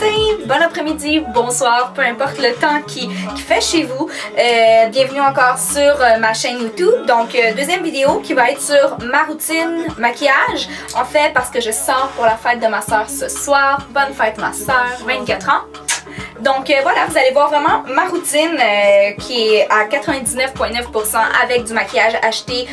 matin, bon après-midi, bonsoir, peu importe le temps qui fait chez vous. Bienvenue encore sur ma chaîne YouTube. Donc, deuxième vidéo qui va être sur ma routine maquillage. En fait, parce que je sors pour la fête de ma soeur ce soir. Bonne fête ma soeur, 24 ans. Donc voilà, vous allez voir vraiment ma routine qui est à 99,9% avec du maquillage acheté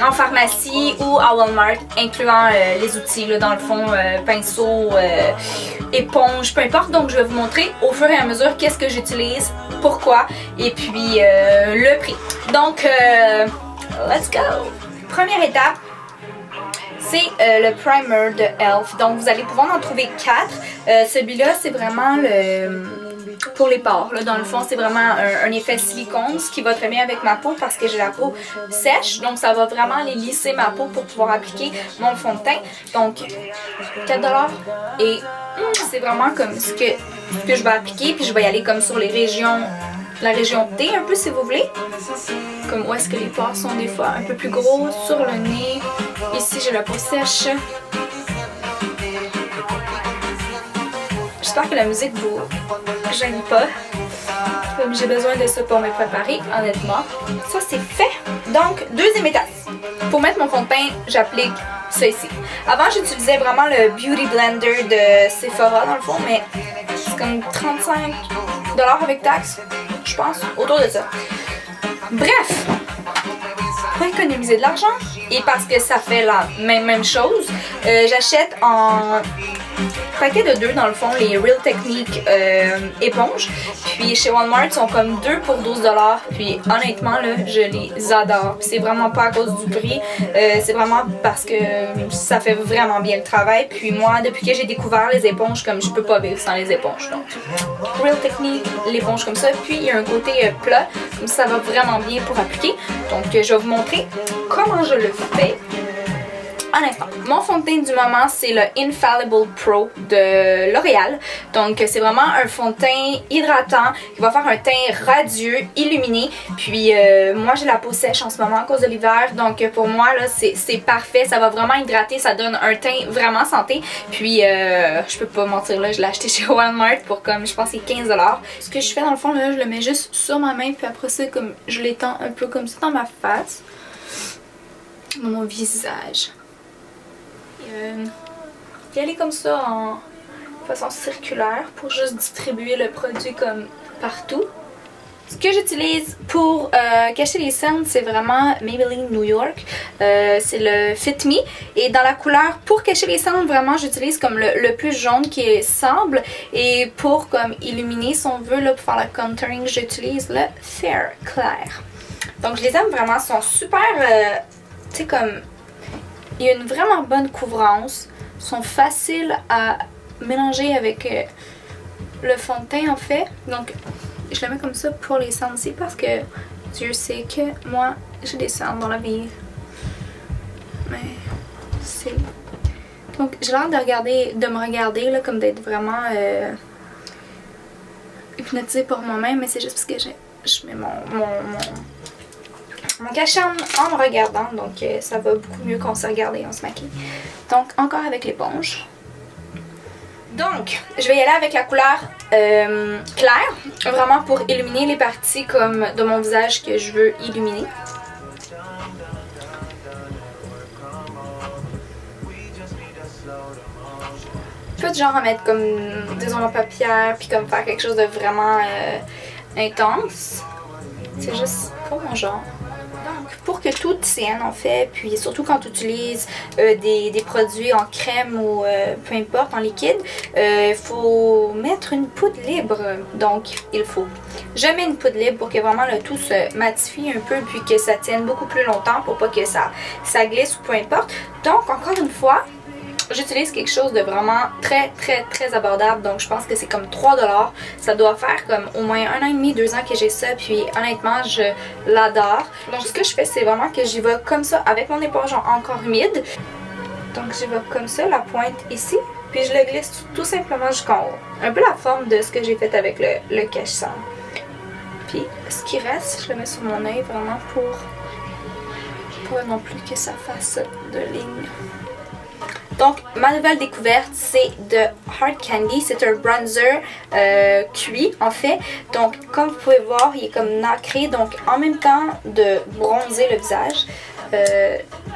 en pharmacie ou à Walmart, incluant les outils, là, dans le fond, pinceau, éponge, peu importe. Donc je vais vous montrer au fur et à mesure qu'est-ce que j'utilise, pourquoi et puis le prix. Donc, let's go! Première étape, c'est le primer de e.l.f. Donc vous allez pouvoir en trouver 4. Celui-là, c'est vraiment pour les pores. Là. Dans le fond, c'est vraiment un effet silicone, ce qui va très bien avec ma peau parce que j'ai la peau sèche. Donc ça va vraiment aller lisser ma peau pour pouvoir appliquer mon fond de teint. Donc 4$ et c'est vraiment comme ce que je vais appliquer. Puis je vais y aller comme sur les régions, la région T un peu si vous voulez. Comme où est-ce que les pores sont des fois un peu plus gros, sur le nez. Ici, j'ai la peau sèche. J'espère que la musique vous gêne pas. Comme j'ai besoin de ça pour me préparer, honnêtement. Ça, c'est fait. Donc, deuxième étape. Pour mettre mon fond de teint, j'applique ça ici. Avant, j'utilisais vraiment le Beauty Blender de Sephora, dans le fond, mais c'est comme 35$ avec taxe, je pense, autour de ça. Bref, pour économiser de l'argent et parce que ça fait la même chose, j'achète en paquet de 2 dans le fond les Real Technique éponges. Puis chez Walmart, ils sont comme 2 pour 12$. Puis honnêtement, là, je les adore. C'est vraiment pas à cause du prix, c'est vraiment parce que ça fait vraiment bien le travail. Puis moi, depuis que j'ai découvert les éponges, comme je peux pas vivre sans les éponges. Donc, Real Technique, l'éponge comme ça. Puis il y a un côté plat, comme ça va vraiment bien pour appliquer. Donc je vais vous montrer comment je le fais. Un instant. Mon fond de teint du moment, c'est le Infallible Pro de L'Oréal. Donc, c'est vraiment un fond de teint hydratant qui va faire un teint radieux, illuminé. Puis, moi, j'ai la peau sèche en ce moment à cause de l'hiver. Donc, pour moi, là, c'est parfait. Ça va vraiment hydrater. Ça donne un teint vraiment santé. Puis, je peux pas mentir, là, je l'ai acheté chez Walmart pour comme, je pense, c'est 15$. Ce que je fais, dans le fond, là, je le mets juste sur ma main. Puis après ça, comme, je l'étends un peu comme ça dans ma face. Dans mon visage. Y aller comme ça en façon circulaire pour juste distribuer le produit comme partout. Ce que j'utilise pour cacher les cernes, c'est vraiment Maybelline New York. C'est le Fit Me. Et dans la couleur, pour cacher les cernes, vraiment, j'utilise comme le plus jaune qui est sable. Et pour comme illuminer, si on veut, là, pour faire le contouring, j'utilise le Fair Clair. Donc, je les aime vraiment. Ils sont super, tu sais, comme... Il y a une vraiment bonne couvrance. Ils sont faciles à mélanger avec le fond de teint en fait. Donc je le mets comme ça pour les cernes aussi parce que Dieu sait que moi j'ai des cernes dans la vie. Mais c'est... Donc j'ai l'air de me regarder là, comme d'être vraiment hypnotisée par moi-même, mais c'est juste parce que je mets mon cache-cerne en me regardant, donc ça va beaucoup mieux qu'on se regarde et on se maquille. Donc encore avec l'éponge. Donc je vais y aller avec la couleur claire, vraiment pour illuminer les parties comme de mon visage que je veux illuminer. Je peux genre en mettre comme des ombres à paupières puis comme faire quelque chose de vraiment intense. C'est juste pour mon genre. Donc, pour que tout tienne en fait, puis surtout quand tu utilises des produits en crème ou peu importe, en liquide, il faut mettre une poudre libre. Donc, je mets une poudre libre pour que vraiment le tout se matifie un peu, puis que ça tienne beaucoup plus longtemps pour pas que ça glisse ou peu importe. Donc, encore une fois, j'utilise quelque chose de vraiment très abordable, donc je pense que c'est comme 3$. Ça doit faire comme au moins 1 an et demi, 2 ans que j'ai ça, puis honnêtement je l'adore. Donc ce que je fais, c'est vraiment que j'y vais comme ça avec mon éponge encore humide. Donc j'y vais comme ça, la pointe ici, puis je le glisse tout simplement jusqu'en haut. Un peu la forme de ce que j'ai fait avec le cache-cerne. Puis ce qui reste, je le mets sur mon œil vraiment pour pas non plus que ça fasse de lignes. Donc, ma nouvelle découverte, c'est de Hard Candy. C'est un bronzer cuit, en fait. Donc, comme vous pouvez voir, il est comme nacré. Donc, en même temps de bronzer le visage,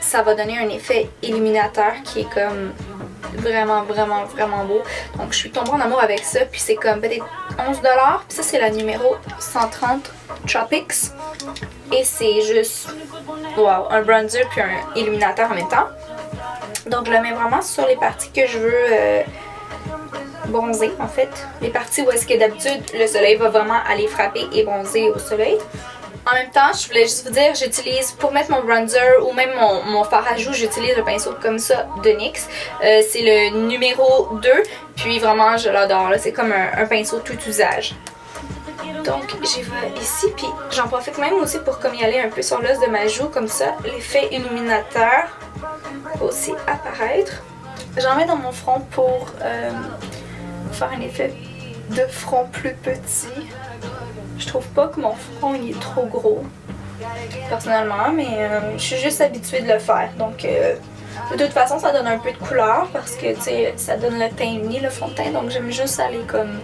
ça va donner un effet illuminateur qui est comme vraiment beau. Donc, je suis tombée en amour avec ça. Puis, c'est comme peut-être 11$. Puis ça, c'est la numéro 130 Tropics. Et c'est juste, wow, un bronzer puis un illuminateur en même temps. Donc, je le mets vraiment sur les parties que je veux bronzer, en fait. Les parties où est-ce que d'habitude, le soleil va vraiment aller frapper et bronzer au soleil. En même temps, je voulais juste vous dire, j'utilise pour mettre mon bronzer ou même mon fard à joues, j'utilise un pinceau comme ça de NYX. C'est le numéro 2, puis vraiment, je l'adore. C'est comme un pinceau tout usage. Donc, j'y vais ici, puis j'en profite même aussi pour comme y aller un peu sur l'os de ma joue, comme ça, l'effet illuminateur va aussi apparaître. J'en mets dans mon front pour faire un effet de front plus petit. Je trouve pas que mon front il est trop gros, personnellement, mais je suis juste habituée de le faire. Donc, de toute façon, ça donne un peu de couleur parce que, tu sais, ça donne le teint uni, le fond de teint. Donc, j'aime juste aller comme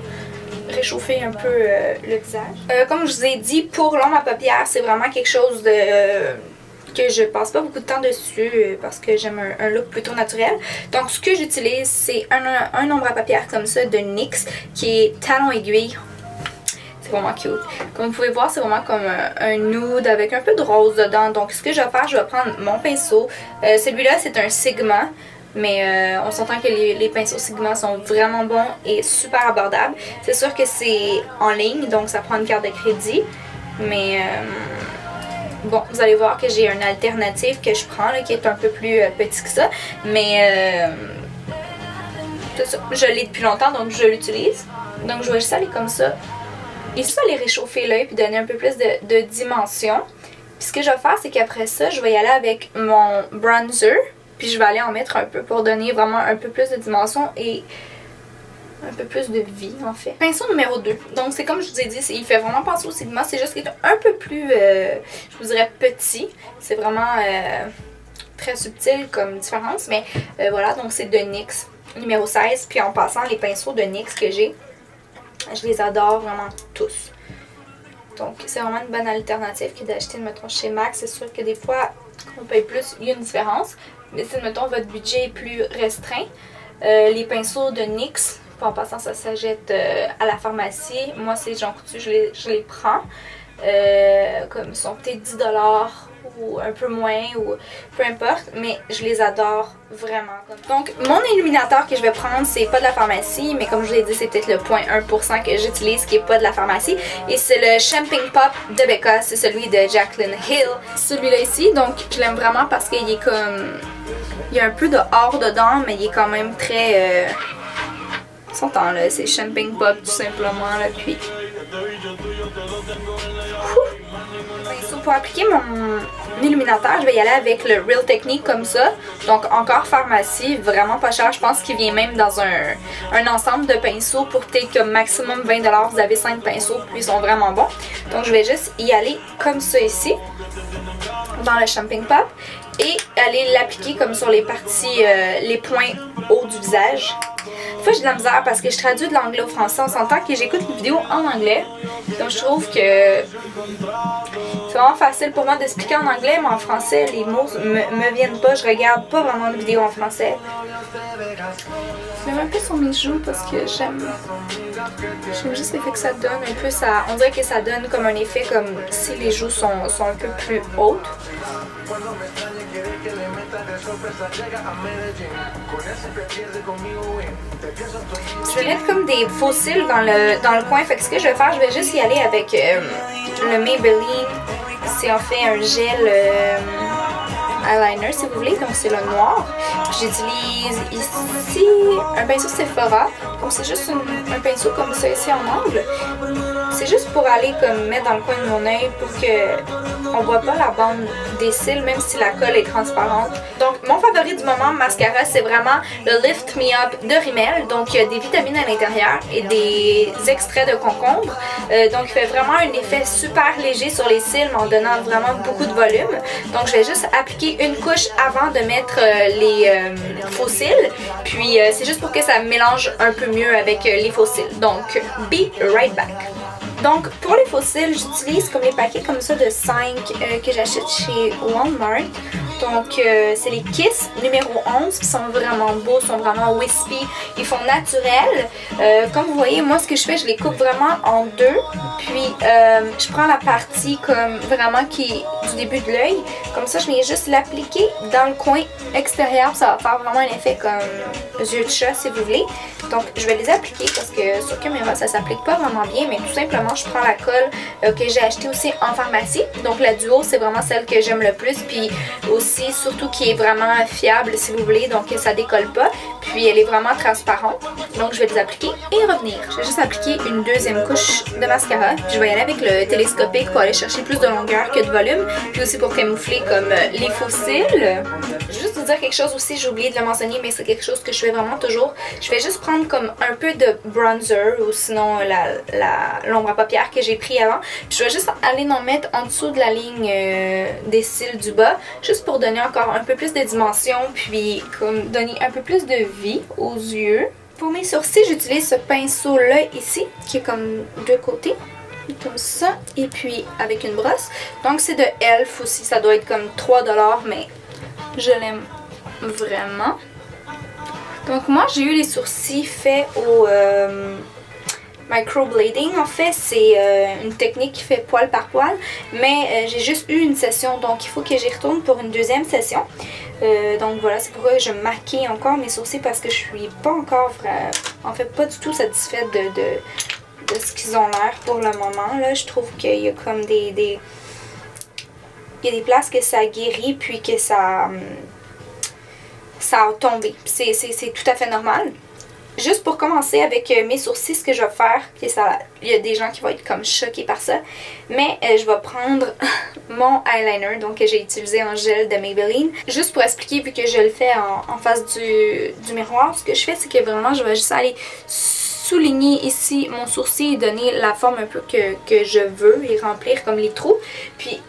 réchauffer un peu le visage. Comme je vous ai dit, pour l'ombre à paupières, c'est vraiment quelque chose que je passe pas beaucoup de temps dessus parce que j'aime un look plutôt naturel. Donc, ce que j'utilise, c'est un ombre à paupières comme ça de NYX qui est talon aiguille. C'est vraiment cute. Comme vous pouvez voir, c'est vraiment comme un nude avec un peu de rose dedans. Donc, ce que je vais faire, je vais prendre mon pinceau. Celui-là, c'est un Sigma. Mais on s'entend que les pinceaux Sigma sont vraiment bons et super abordables. C'est sûr que c'est en ligne, donc ça prend une carte de crédit. Mais bon, vous allez voir que j'ai une alternative que je prends, là, qui est un peu plus petit que ça. Mais c'est ça. Je l'ai depuis longtemps, donc je l'utilise. Donc je vais juste aller comme ça. Et juste aller réchauffer l'œil puis donner un peu plus de dimension. Puis ce que je vais faire, c'est qu'après ça, je vais y aller avec mon bronzer. Puis je vais aller en mettre un peu pour donner vraiment un peu plus de dimension et un peu plus de vie, en fait. Pinceau numéro 2. Donc, c'est comme je vous ai dit, il fait vraiment penser au Sigma. C'est juste qu'il est un peu plus, je vous dirais, petit. C'est vraiment très subtil comme différence. Mais voilà, donc c'est de NYX numéro 16. Puis en passant, les pinceaux de NYX que j'ai, je les adore vraiment tous. Donc, c'est vraiment une bonne alternative que d'acheter, mettons, chez MAC. C'est sûr que des fois, on paye plus, il y a une différence. Mais si, mettons, votre budget est plus restreint, les pinceaux de NYX, en passant, ça s'achète à la pharmacie. Moi, c'est Jean Coutu, je les prends. Comme ils sont peut-être 10$ ou un peu moins, ou peu importe, mais je les adore vraiment. Donc, mon illuminateur que je vais prendre, c'est pas de la pharmacie, mais comme je vous l'ai dit, c'est peut-être le 0.1% que j'utilise qui est pas de la pharmacie. Et c'est le Champagne Pop de Becca, c'est celui de Jaclyn Hill. Celui-là ici, donc je l'aime vraiment parce qu'il est comme... Il y a un peu de or dedans, mais il est quand même très... On s'entend là, c'est Champagne Pop tout simplement là, puis... Pour appliquer mon illuminateur, je vais y aller avec le Real Technique comme ça. Donc encore pharmacie, vraiment pas cher. Je pense qu'il vient même dans un ensemble de pinceaux pour peut-être comme maximum 20$. Vous avez 5 pinceaux, puis ils sont vraiment bons. Donc je vais juste y aller comme ça ici, dans le Champagne Pop. Et aller l'appliquer comme sur les parties, les points hauts du visage. Des fois j'ai de la misère parce que je traduis de l'anglais au français. On s'entend que j'écoute une vidéo en anglais. Donc je trouve que c'est vraiment facile pour moi d'expliquer en anglais, mais en français les mots me viennent pas. Je regarde pas vraiment de vidéos en français. Je mets un peu sur mes joues parce que j'aime juste l'effet que ça donne. Un peu ça, on dirait que ça donne comme un effet comme si les joues sont un peu plus hautes. Je vais mettre comme des faux cils dans le coin. Fait que ce que je vais faire, je vais juste y aller avec le Maybelline. C'est en fait un gel eyeliner si vous voulez, donc c'est le noir. J'utilise ici un pinceau Sephora, donc c'est juste un pinceau comme ça ici en angle. C'est juste pour aller comme mettre dans le coin de mon œil pour que on voit pas la bande des cils, même si la colle est transparente. Donc mon favori du moment mascara, c'est vraiment le Lift Me Up de Rimmel. Donc il y a des vitamines à l'intérieur et des extraits de concombre. Donc il fait vraiment un effet super léger sur les cils, mais en donnant vraiment beaucoup de volume. Donc je vais juste appliquer une couche avant de mettre les faux cils. Puis c'est juste pour que ça mélange un peu mieux avec les faux cils. Donc, be right back. Donc, pour les faux cils, j'utilise comme les paquets comme ça de 5 que j'achète chez Walmart. Donc, c'est les Kiss numéro 11 qui sont vraiment beaux, sont vraiment wispy. Ils font naturel. Comme vous voyez, moi, ce que je fais, je les coupe vraiment en deux. Puis, je prends la partie comme vraiment qui est du début de l'œil. Comme ça, je viens juste l'appliquer dans le coin extérieur. Ça va faire vraiment un effet comme yeux de chat, si vous voulez. Donc, je vais les appliquer parce que sur caméra, ça s'applique pas vraiment bien. Mais tout simplement, je prends la colle que j'ai achetée aussi en pharmacie. Donc, la Duo, c'est vraiment celle que j'aime le plus. Puis aussi, surtout qui est vraiment fiable, si vous voulez. Donc, ça décolle pas. Puis, elle est vraiment transparente. Donc, je vais les appliquer et revenir. Je vais juste appliquer une deuxième couche de mascara. Puis, je vais y aller avec le télescopique pour aller chercher plus de longueur que de volume. Puis aussi pour camoufler comme les faux cils. Je vais juste vous dire quelque chose aussi, j'ai oublié de le mentionner, mais c'est quelque chose que je fais vraiment toujours. Je vais juste prendre comme un peu de bronzer ou sinon l'ombre à paupières que j'ai pris avant. Puis je vais juste aller en mettre en dessous de la ligne des cils du bas, juste pour donner encore un peu plus de dimension, puis comme donner un peu plus de vie aux yeux. Pour mes sourcils, j'utilise ce pinceau-là ici, qui est comme deux côtés. Comme ça, et puis avec une brosse. Donc c'est de Elf aussi, ça doit être comme 3$, mais je l'aime vraiment. Donc moi j'ai eu les sourcils faits au microblading. En fait c'est une technique qui fait poil par poil, mais j'ai juste eu une session, donc il faut que j'y retourne pour une deuxième session. Donc voilà, c'est pourquoi je maquille encore mes sourcils, parce que je suis pas encore en fait pas du tout satisfaite de ce qu'ils ont l'air pour le moment. Là, je trouve qu'il y a comme il y a des places que ça guérit puis que ça a tombé. C'est tout à fait normal. Juste pour commencer avec mes sourcils, ce que je vais faire, il y a des gens qui vont être comme choqués par ça, mais je vais prendre mon eyeliner, donc que j'ai utilisé en gel de Maybelline. Juste pour expliquer, vu que je le fais en face du miroir, ce que je fais, c'est que vraiment, je vais juste aller souligner ici mon sourcil et donner la forme un peu que je veux et remplir comme les trous. Puis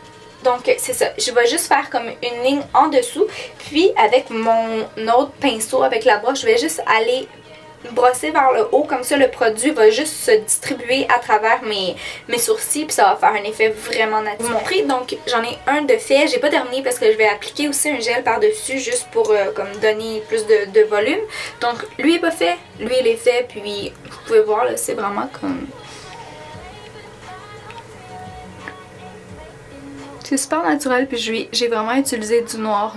donc c'est ça, je vais juste faire comme une ligne en dessous, puis avec mon autre pinceau, avec la broche, je vais juste aller brosser vers le haut, comme ça le produit va juste se distribuer à travers mes sourcils, puis ça va faire un effet vraiment naturel. Vous montrer, donc j'en ai un de fait, j'ai pas terminé parce que je vais appliquer aussi un gel par dessus juste pour comme donner plus de volume. Donc lui est pas fait, lui il est fait, puis vous pouvez voir là, c'est vraiment comme... C'est super naturel, puis j'ai vraiment utilisé du noir.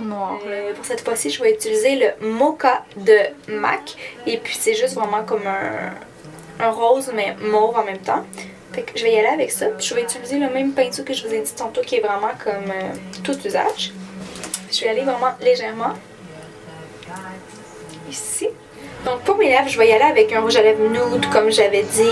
Pour cette fois-ci, je vais utiliser le Mocha de MAC. Et puis c'est juste vraiment comme un rose, mais mauve en même temps. Fait que je vais y aller avec ça. Puis je vais utiliser le même pinceau que je vous ai dit tantôt, qui est vraiment comme tout usage. Je vais aller vraiment légèrement ici. Donc pour mes lèvres, je vais y aller avec un rouge à lèvres nude comme j'avais dit.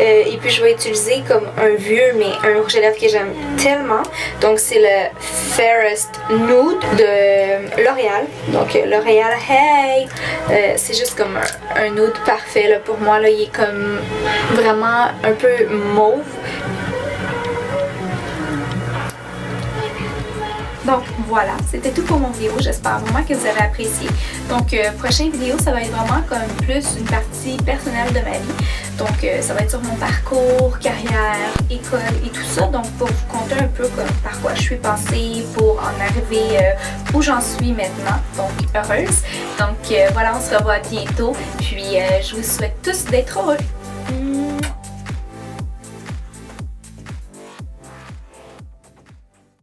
Et puis je vais utiliser comme un vieux, mais un rouge à lèvres que j'aime tellement. Donc c'est le Fairest Nude de L'Oréal. Donc L'Oréal, hey! C'est juste comme un nude parfait là, pour moi. Là, il est comme vraiment un peu mauve. Donc voilà, c'était tout pour mon vidéo, j'espère vraiment que vous avez apprécié. Donc prochaine vidéo, ça va être vraiment comme plus une partie personnelle de ma vie. Donc ça va être sur mon parcours, carrière, école et tout ça. Donc pour vous conter un peu comme par quoi je suis passée pour en arriver où j'en suis maintenant. Donc heureuse. Donc voilà, on se revoit bientôt. Puis je vous souhaite tous d'être heureux.